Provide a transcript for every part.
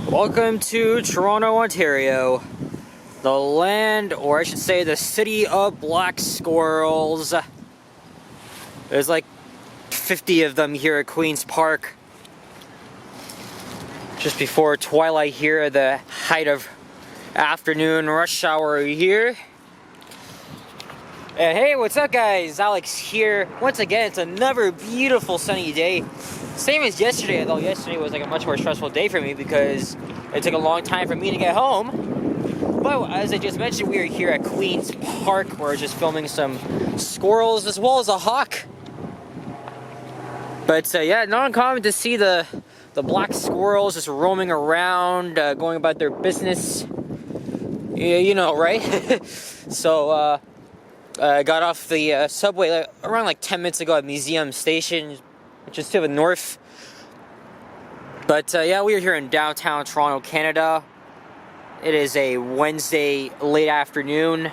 Welcome to Toronto, Ontario, the land, or I should say the city of black squirrels. There's like 50 of them here at Queen's Park. Just before twilight here at the height of afternoon rush hour here. And hey, what's up guys? Alex here. Once again, it's another beautiful sunny day. Same as yesterday, although yesterday was like a much more stressful day for me because it took a long time for me to get home. But as I just mentioned, we are here at Queen's Park. We're just filming some squirrels as well as a hawk. But yeah, not uncommon to see the black squirrels just roaming around, going about their business. Yeah, you know, right? So, I got off the subway around like 10 minutes ago at Museum Station, which is to the north. But yeah, we are here in downtown Toronto, Canada. It is a Wednesday late afternoon,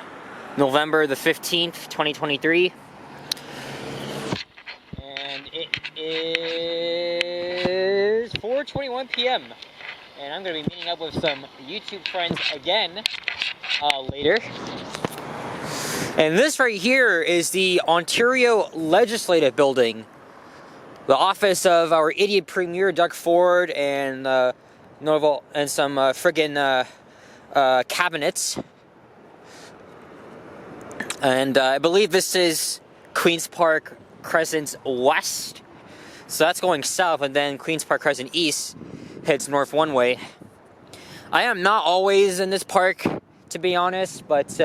November the 15th, 2023. And it is 4:21 p.m. And I'm going to be meeting up with some YouTube friends again later. And this right here is the Ontario Legislative Building. The office of our idiot Premier Doug Ford and Norval and some friggin' cabinets. And I believe this is Queen's Park Crescent West. So that's going south, and then Queen's Park Crescent East heads north one way. I am not always in this park, to be honest, but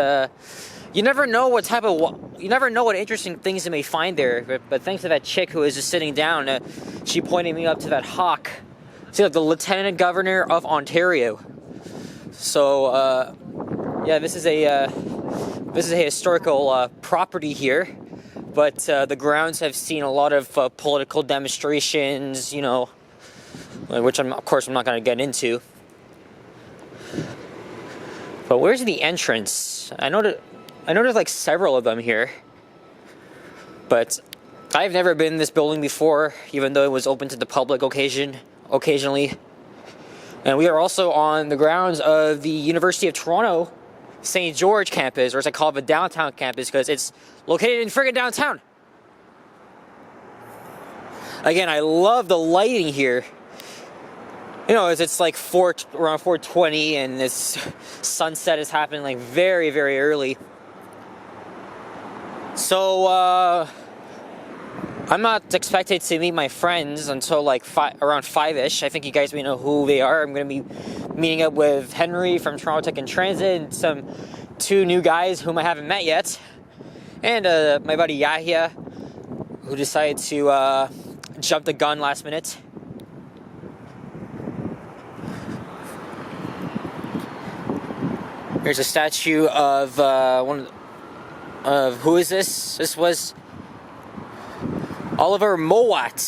you never know what interesting things you may find there. But thanks to that chick who is just sitting down, she pointed me up to that hawk. See, like the Lieutenant Governor of Ontario. So yeah, this is a historical property here, but the grounds have seen a lot of political demonstrations, you know, which of course I'm not going to get into. But where's the entrance? I know there's like several of them here, but I've never been in this building before, even though it was open to the public occasionally. And we are also on the grounds of the University of Toronto St. George campus, or as I call it, the downtown campus, because it's located in friggin' downtown. Again, I love the lighting here. You know, it's like around 4:20, and this sunset is happening like very, very early. So, I'm not expected to meet my friends until like around 5-ish. I think you guys may know who they are. I'm going to be meeting up with Henry from Toronto Tech and Transit, and some 2 new guys whom I haven't met yet. And my buddy Yahya, who decided to jump the gun last minute. Here's a statue of who is this? This was Oliver Mowat.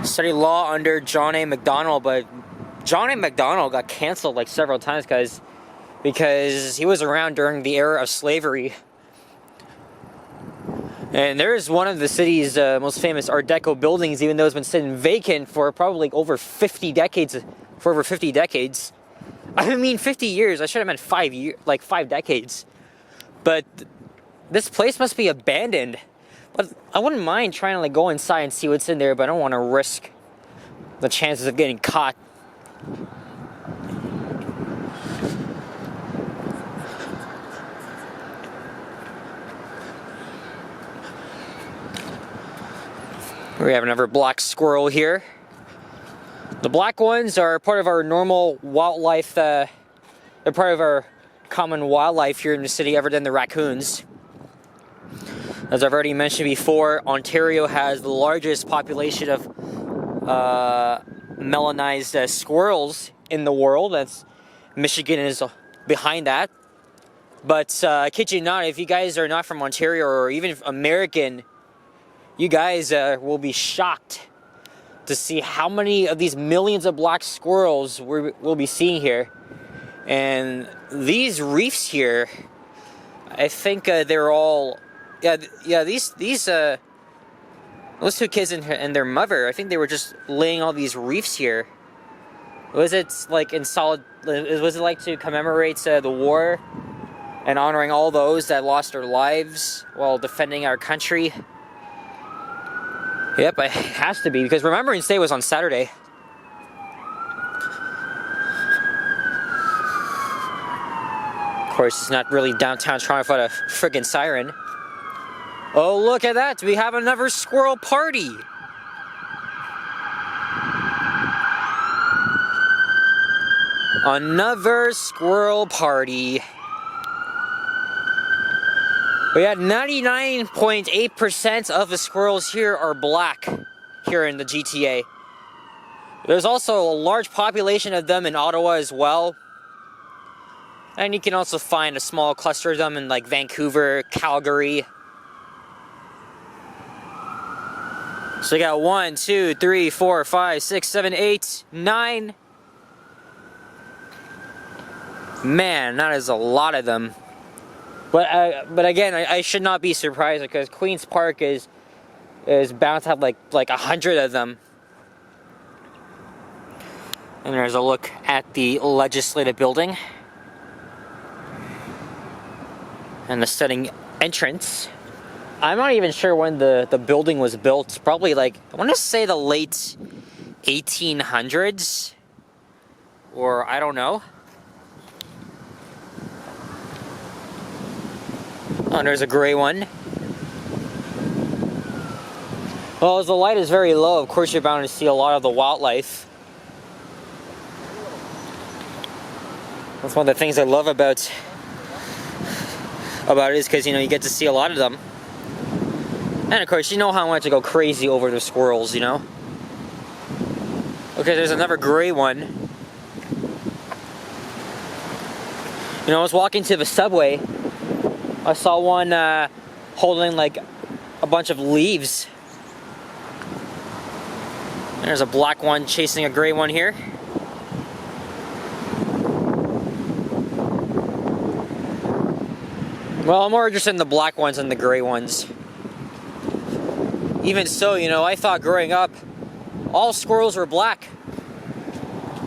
Studied law under John A. Macdonald, but John A. Macdonald got canceled like several times because he was around during the era of slavery. And there's one of the city's most famous Art Deco buildings, even though it's been sitting vacant for probably over 50 decades. I mean 50 years. I should have meant 5 decades. But this place must be abandoned. But I wouldn't mind trying to like go inside and see what's in there, but I don't want to risk the chances of getting caught. We have another black squirrel here. The black ones are part of our normal wildlife. They're part of our common wildlife here in the city, other than the raccoons. As I've already mentioned before, Ontario has the largest population of melanized squirrels in the world. Michigan is behind that. But I kid you not, if you guys are not from Ontario or even American, you guys will be shocked to see how many of these millions of black squirrels we'll be seeing here. And these reefs here, I think they're all, these those two kids and their mother, I think they were just laying all these reefs here. Was it like was it like to commemorate the war and honoring all those that lost their lives while defending our country? Yep, it has to be, because Remembrance Day was on Saturday. Of course, it's not really downtown Toronto without a friggin' siren. Oh, look at that! We have another squirrel party! Another squirrel party. We had 99.8% of the squirrels here are black here in the GTA. There's also a large population of them in Ottawa as well. And you can also find a small cluster of them in like Vancouver, Calgary. So you got 1, 2, 3, 4, 5, 6, 7, 8, 9. Man, that is a lot of them. But again, I should not be surprised, because Queen's Park is bound to have like 100 of them. And there's a look at the legislative building and the stunning entrance. I'm not even sure when the building was built. Probably like, I want to say the late 1800s, or I don't know. Oh, there's a gray one. Well, as the light is very low, of course you're bound to see a lot of the wildlife. That's one of the things I love about it, is because, you know, you get to see a lot of them. And of course, you know how I want to go crazy over the squirrels, you know? Okay, there's another gray one. You know, I was walking to the subway. I saw one holding like a bunch of leaves. And there's a black one chasing a gray one here. Well, I'm more interested in the black ones than the gray ones. Even so, you know, I thought growing up all squirrels were black.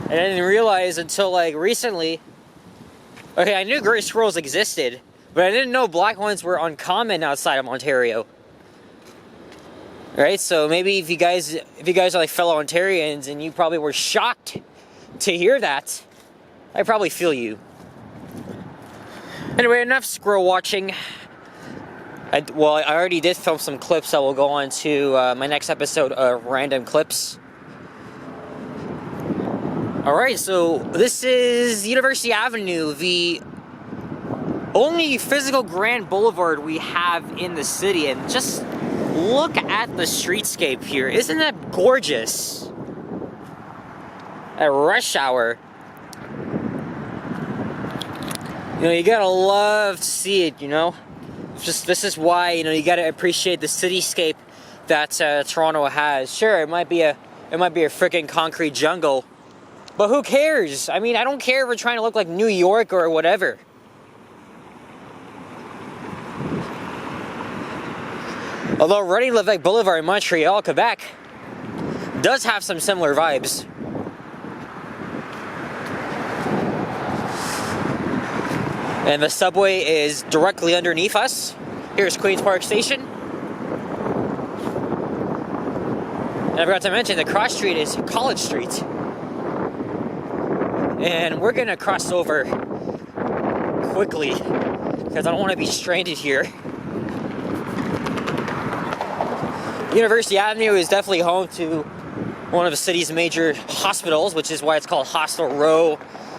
And I didn't realize until like recently. Okay, I knew gray squirrels existed, but I didn't know black ones were uncommon outside of Ontario. Right? So maybe if you guys are like fellow Ontarians and you probably were shocked to hear that, I probably feel you. Anyway, enough squirrel watching. I already did film some clips that will go on to my next episode of Random Clips. Alright, so this is University Avenue, the only physical grand boulevard we have in the city, and just look at the streetscape here. Isn't that gorgeous? At rush hour. You know, you gotta love to see it, you know? This is why, you know, you gotta appreciate the cityscape that Toronto has. Sure, it might be a freaking concrete jungle, but who cares? I mean, I don't care if we're trying to look like New York or whatever. Although Reading Levesque Boulevard in Montreal, Quebec, does have some similar vibes. And the subway is directly underneath us. Here's Queen's Park Station. And I forgot to mention, the cross street is College Street. And we're gonna cross over quickly, because I don't want to be stranded here. University Avenue is definitely home to one of the city's major hospitals, which is why it's called Hospital Row,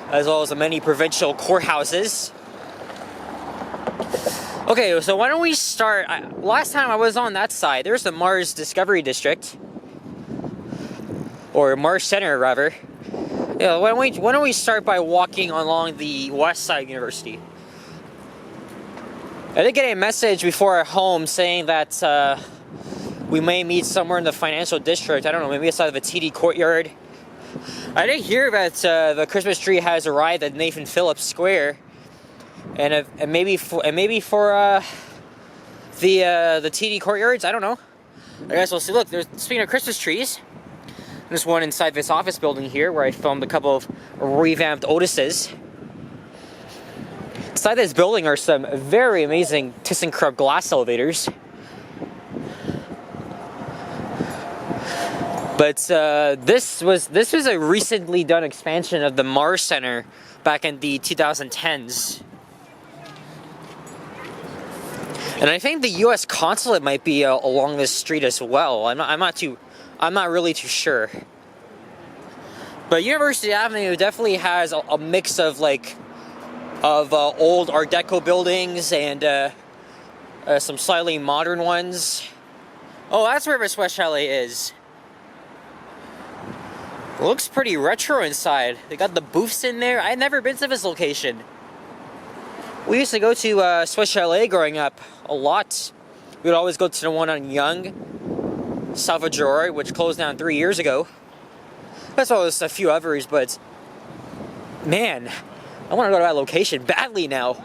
as well as the many provincial courthouses. Okay, so why don't we start? Last time I was on that side, there's the Mars Discovery District, or Mars Center rather. Yeah, why don't we start by walking along the west side of University? I did get a message before our home saying that we may meet somewhere in the financial district. I don't know, maybe outside of the TD Courtyard. I did hear that the Christmas tree has arrived at Nathan Phillips Square, and maybe for the TD courtyards. I don't know. I guess we'll see. Look, speaking of Christmas trees, there's one inside this office building here where I filmed a couple of revamped Otises. Inside this building are some very amazing ThyssenKrupp glass elevators. But this was a recently done expansion of the Mars Center back in the 2010s. And I think the U.S. consulate might be along this street as well. I'm not really too sure. But University Avenue definitely has a mix of old Art Deco buildings and some slightly modern ones. Oh, that's where Miss West Chalet is. It looks pretty retro inside. They got the booths in there. I've never been to this location. We used to go to Swiss Chalet growing up a lot. We would always go to the one on Yonge, Salvador, which closed down 3 years ago. As well as a few others, but man, I want to go to that location badly now.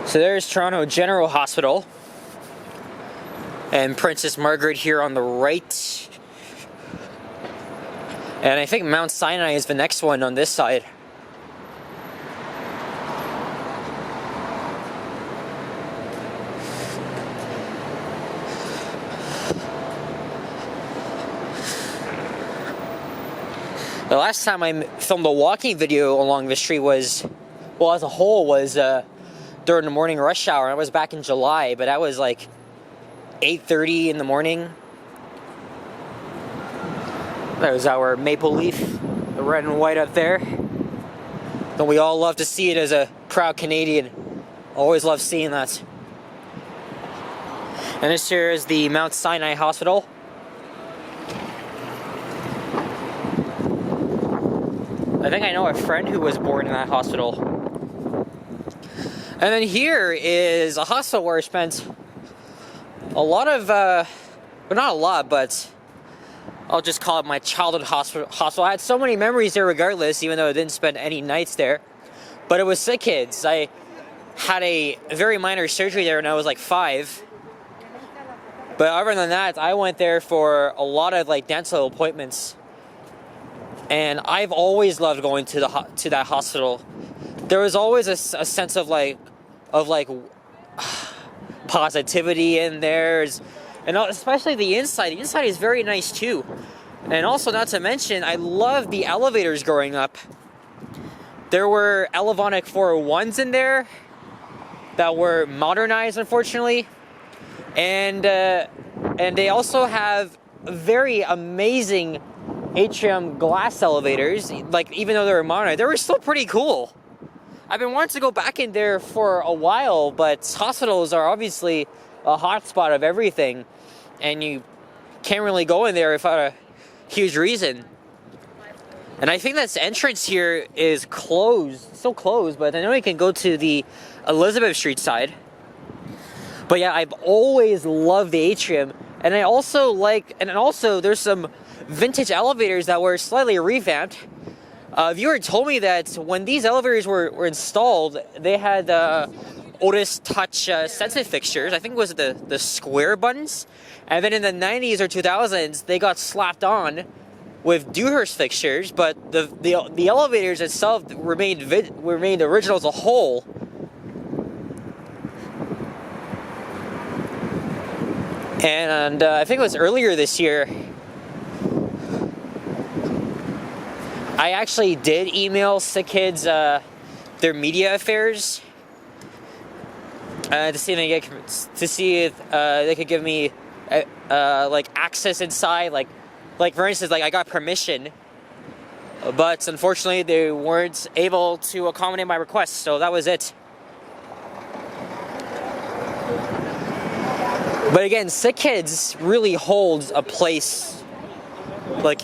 So there's Toronto General Hospital. And Princess Margaret here on the right. And I think Mount Sinai is the next one on this side. The last time I filmed a walking video along the street was, well, as a whole, was during the morning rush hour. I was back in July, but that was like 8:30 in the morning. That was our maple leaf, the red and white up there. Don't we all love to see it as a proud Canadian? Always love seeing that. And this here is the Mount Sinai Hospital. I think I know a friend who was born in that hospital. And then here is a hospital where I spent a lot of, well, not a lot, but I'll just call it my childhood hospital. I had so many memories there regardless, even though I didn't spend any nights there. But it was sick kids. I had a very minor surgery there when I was like 5. But other than that, I went there for a lot of dental appointments. And I've always loved going to that hospital. There was always a sense of positivity in there, and especially the inside. The inside is very nice too. And also, not to mention, I loved the elevators growing up. There were Elevonic 401s in there that were modernized, unfortunately, and they also have very amazing atrium glass elevators. Even though they were modernized, they were still pretty cool. I've been wanting to go back in there for a while, but hospitals are obviously a hotspot of everything, and you can't really go in there without a huge reason. And I think this entrance here is closed, still closed, but I know you can go to the Elizabeth Street side. But yeah, I've always loved the atrium, and also there's some vintage elevators that were slightly revamped. A viewer told me that when these elevators were installed, they had Otis Touch sensitive fixtures. I think it was the square buttons. And then in the 90s or 2000s, they got slapped on with Dewhurst fixtures, but the elevators itself remained original as a whole. And I think it was earlier this year, I actually did email Sick Kids their media affairs to see if they could give me access inside, like for instance, I got permission, but unfortunately they weren't able to accommodate my request, so that was it. But again, Sick Kids really holds a place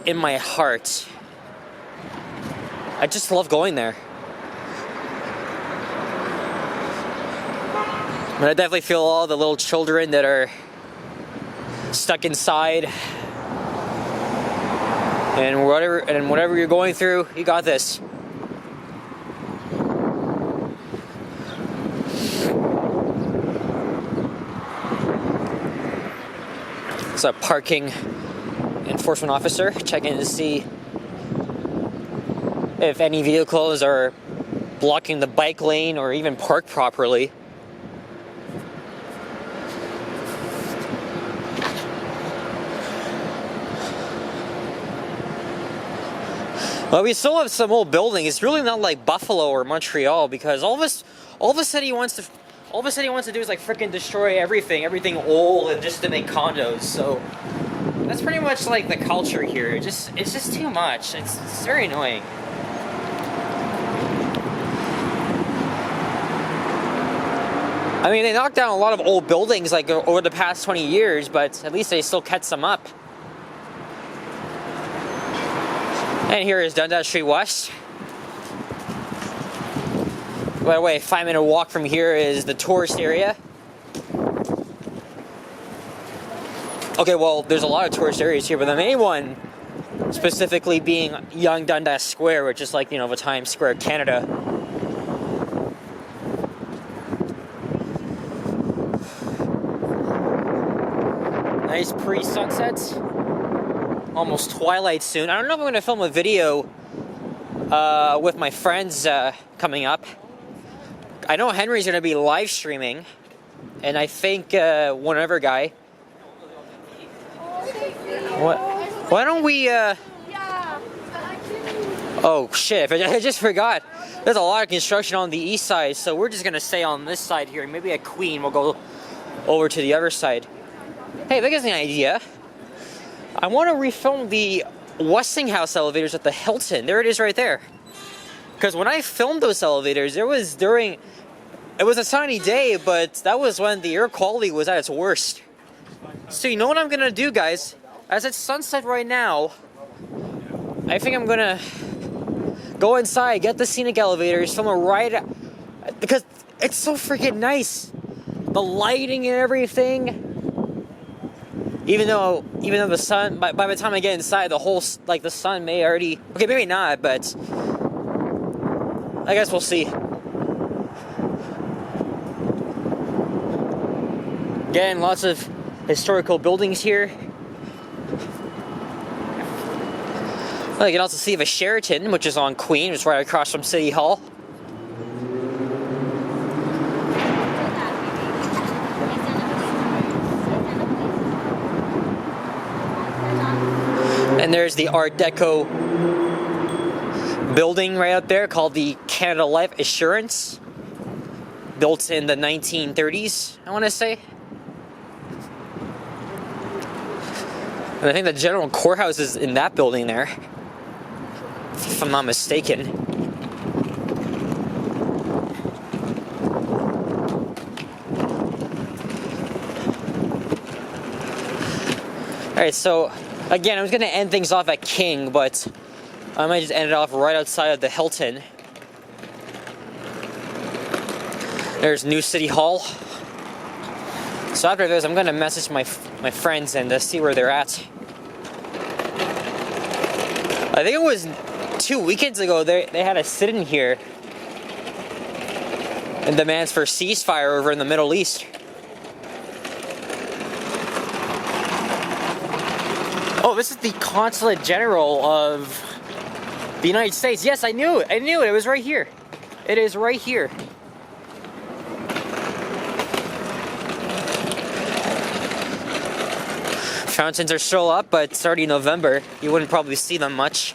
in my heart. I just love going there. But I definitely feel all the little children that are stuck inside. And whatever you're going through, you got this. It's a parking enforcement officer checking to see if any vehicles are blocking the bike lane or even parked properly. Well, we still have some old buildings. It's really not like Buffalo or Montreal, because all the city wants to do is like freaking destroy everything old, and just to make condos. So that's pretty much like the culture here. It's just too much. It's very annoying. I mean, they knocked down a lot of old buildings like over the past 20 years, but at least they still kept some up. And here is Dundas Street West. By the way, 5-minute walk from here is the tourist area. Okay, well, there's a lot of tourist areas here, but the main one specifically being Young Dundas Square, which is like, you know, the Times Square of Canada. Nice pre-sunsets. Almost twilight soon. I don't know if I'm going to film a video with my friends coming up. I know Henry's going to be live streaming, and I think one other guy. What? Why don't we? Oh shit! I just forgot. There's a lot of construction on the east side, so we're just going to stay on this side here. Maybe at Queen, we'll go over to the other side. Hey, that gives me an idea. I want to refilm the Westinghouse elevators at the Hilton. There it is right there. Because when I filmed those elevators, it was a sunny day, but that was when the air quality was at its worst. So you know what I'm going to do, guys? As it's sunset right now, I think I'm going to go inside, get the scenic elevators, film a ride, because it's so freaking nice. The lighting and everything. Even though the sun, by the time I get inside, the sun may already, okay, maybe not, but I guess we'll see. Again, lots of historical buildings here. Well, you can also see the Sheraton, which is on Queen, which is right across from City Hall. And there's the Art Deco building right out there called the Canada Life Assurance, built in the 1930s, I want to say. And I think the general courthouse is in that building there, if I'm not mistaken. Alright, so again, I was going to end things off at King, but I might just end it off right outside of the Hilton. There's New City Hall. So after this, I'm going to message my friends and see where they're at. I think it was 2 weekends ago they had a sit-in here and demands for ceasefire over in the Middle East. Oh, this is the Consulate General of the United States. Yes, I knew it. It was right here. It is right here. Fountains are still up, but it's already November. You wouldn't probably see them much.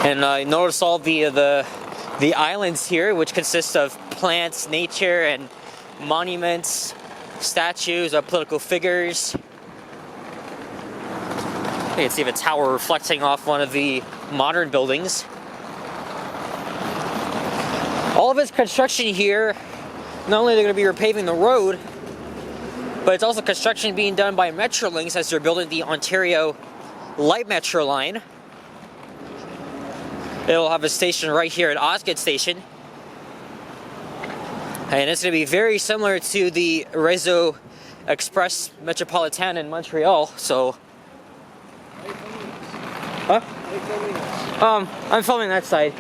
And notice all the islands here, which consist of plants, nature, and monuments, statues of political figures. You can see the tower reflecting off one of the modern buildings. All of this construction here, not only are they going to be repaving the road, but it's also construction being done by Metrolinx as they're building the Ontario Light Metro line. It'll have a station right here at Osgood Station. And it's going to be very similar to the Réseau Express Metropolitan in Montreal, so... Huh? I'm filming that side.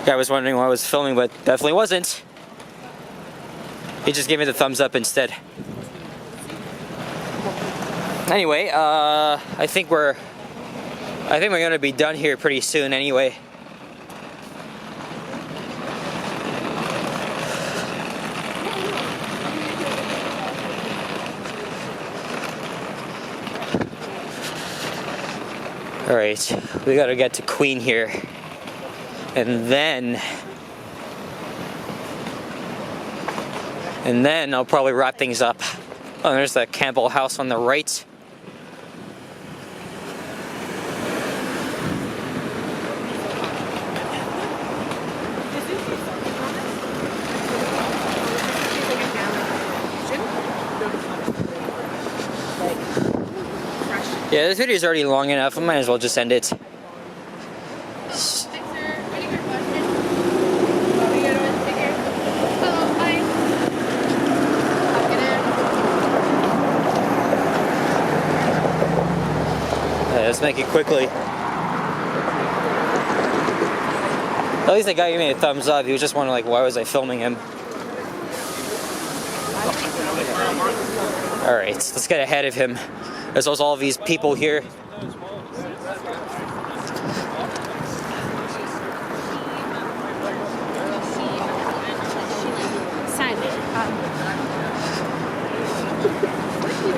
I was wondering why I was filming, but definitely wasn't. He just gave me the thumbs up instead. Anyway, I think we're gonna be done here pretty soon anyway. Alright, we gotta get to Queen here. And then I'll probably wrap things up. Oh, there's the Campbell House on the right. Yeah, this video is already long enough. I might as well just end it. Let's make it quickly. At least the guy gave me a thumbs up. He was just wondering, like, why was I filming him? Alright, let's get ahead of him. There's also all these people here.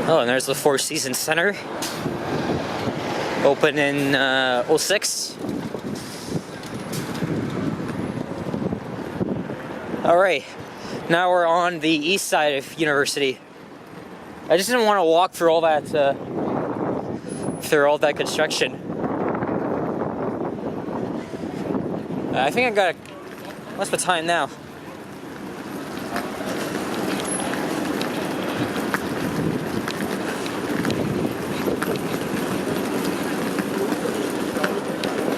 Oh, and there's the Four Seasons Center. Open in 06. Alright, now we're on the east side of University. I just didn't want to walk through all that construction. I think I got what's the time now?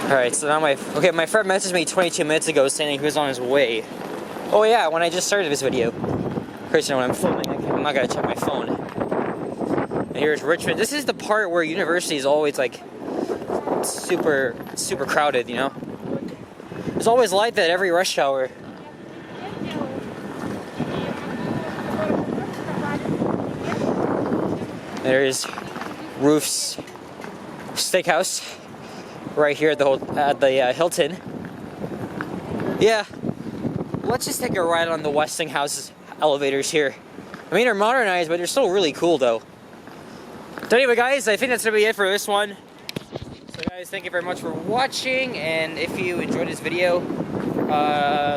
Alright, so now my friend messaged me 22 minutes ago saying he was on his way. Oh yeah, when I just started this video. Christian, when I'm filming, I'm not gonna check my phone. And here's Richmond. This is the part where university is always like super crowded, you know? It's always like that every rush hour. There's Roof's Steakhouse right here at the Hilton. Yeah, let's just take a ride on the Westinghouse elevators here. I mean, they're modernized, but they're still really cool though. So anyway guys, I think that's gonna be it for this one. So guys, thank you very much for watching, and if you enjoyed this video,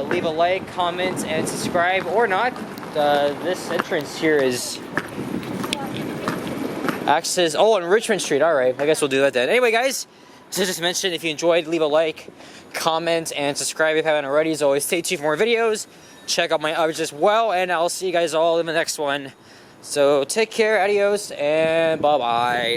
leave a like, comment, and subscribe, or not. This entrance here is access, on Richmond Street. Alright, I guess we'll do that then. Anyway guys, so just mentioned, if you enjoyed, leave a like, comment, and subscribe if you haven't already. As always, stay tuned for more videos. Check out my others as well, and I'll see you guys all in the next one. So take care, adios, and bye-bye.